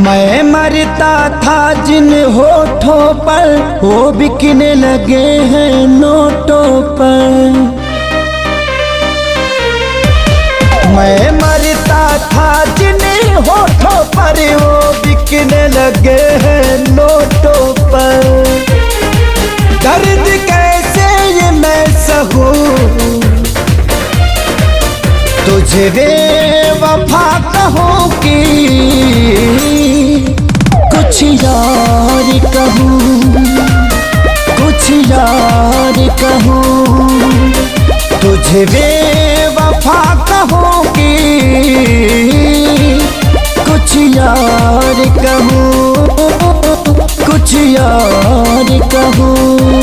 मैं मरता था जिन होठों पर वो बिकने लगे हैं नोटों पर। मैं मरता था जिन होठों पर वो बिकने लगे हैं नोटों पर। दर्द कैसे ये मैं सहूं तुझे बेवफा कहूं कि कुछ यार कहूं, कुछ यार कहूं। तुझे बेवफा कहूं कि कुछ यार कहूं, कुछ यार कहूं।